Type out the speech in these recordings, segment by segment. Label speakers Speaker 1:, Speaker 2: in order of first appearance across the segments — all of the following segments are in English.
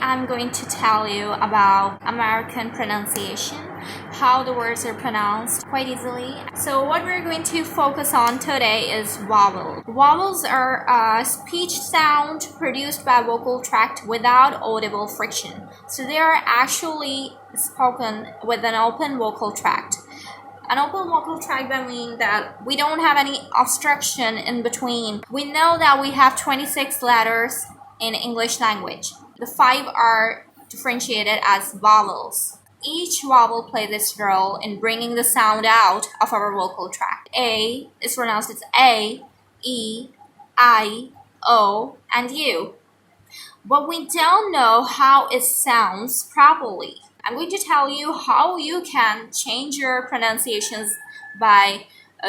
Speaker 1: I'm going to tell you about American pronunciation, how the words are pronounced quite easily. So what we're going to focus on today is vowels. Vowels are a speech sound produced by vocal tract without audible friction. So they are actually spoken with an open vocal tract. An open vocal tract that means that we don't have any obstruction in between. We know that we have 26 letters in English language. The 5 are differentiated as vowels. Each vowel plays its role in bringing the sound out of our vocal tract. A is pronounced as A, E, I, O, and U. But we don't know how it sounds properly. I'm going to tell you how you can change your pronunciations by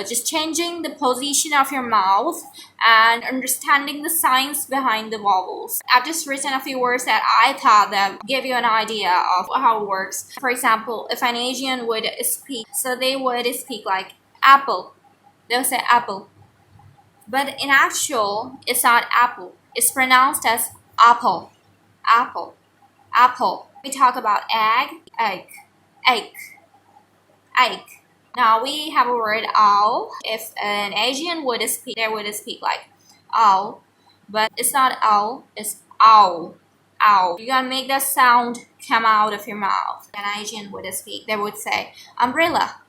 Speaker 1: just changing the position of your mouth and understanding the science behind the vowels. I've just written a few words that I thought that give you an idea of how it works. For example, if an Asian would speak, so they would speak like apple. They'll say apple. But in actual, it's not apple. It's pronounced as apple. Apple. Apple. We talk about egg, egg, egg, egg. Now we have a word owl. If an Asian would speak, they would speak like owl, but it's not owl, it's owl, owl. You gotta make that sound come out of your mouth. An Asian would speak, they would say umbrella,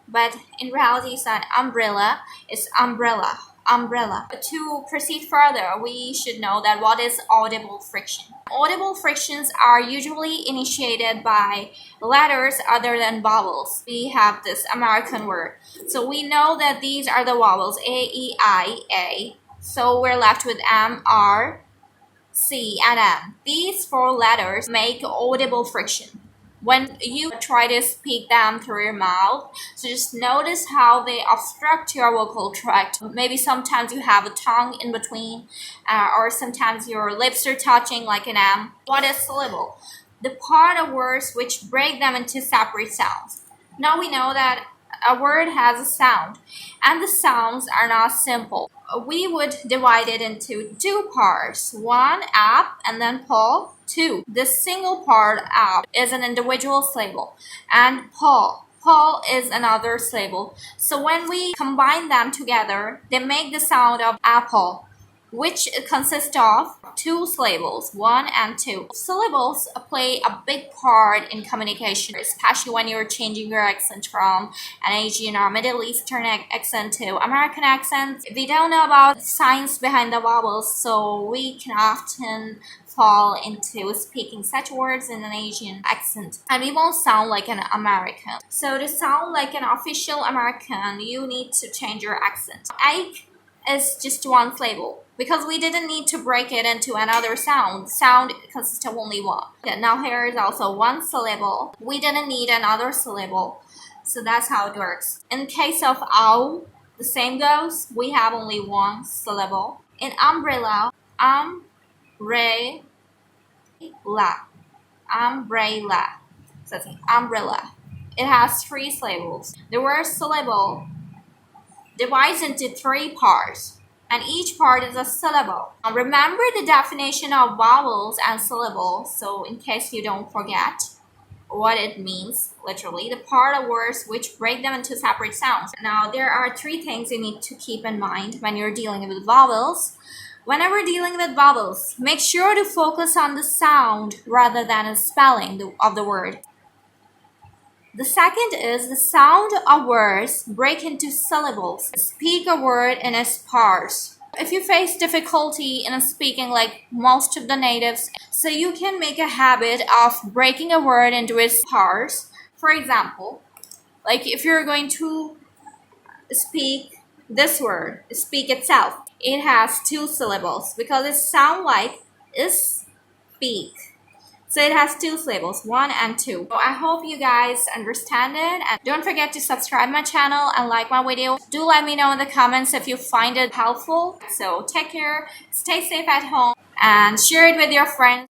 Speaker 1: but in reality it's not umbrella, it's umbrella, umbrella. To proceed further, we should know that what is audible friction. Audible frictions are usually initiated by letters other than vowels. We have this American word. So we know that these are the vowels A, E, I, A. So we're left with M, R, C, and M. These 4 letters make audible friction when you try to speak them through your mouth. So just notice how they obstruct your vocal tract. Maybe sometimes you have a tongue in between, or sometimes your lips are touching like an M. What is syllable? The part of words which break them into separate sounds. Now we know that a word has a sound, and the sounds are not simple. We would divide it into 2 parts. 1, up, and then pull. 2. This single part, up, is an individual syllable, and pull is another syllable. So when we combine them together, they make the sound of apple, which consists of 2 syllables, 1 and 2. Syllables play a big part in communication, especially when you're changing your accent from an Asian or Middle Eastern accent to American accent. We don't know about the science behind the vowels, so we can often fall into speaking such words in an Asian accent, and we won't sound like an American. So to sound like an official American, you need to change your accent. Egg is just 1 syllable, because we didn't need to break it into another sound. Sound consists of only 1. Now here is also 1 syllable. We didn't need another syllable. So that's how it works. In case of owl, the same goes. We have only 1 syllable. In umbrella, umbrella. Umbrella. So it's umbrella. It has 3 syllables. The word syllable divides into 3 parts, and each part is a syllable. Now remember the definition of vowels and syllables, so in case you don't forget what it means, literally, the part of words which break them into separate sounds. Now there are 3 things you need to keep in mind when you're dealing with vowels. Whenever dealing with vowels, make sure to focus on the sound rather than the spelling of the word. The second is the sound of words break into syllables. Speak a word in its parts. If you face difficulty in speaking like most of the natives, so you can make a habit of breaking a word into its parts. For example, like if you're going to speak this word, speak itself, it has 2 syllables because it sounds like is speak. So it has 2 syllables, 1 and 2. So I hope you guys understand it, and don't forget to subscribe my channel and like my video. Do let me know in the comments if you find it helpful. So take care, stay safe at home, and share it with your friends.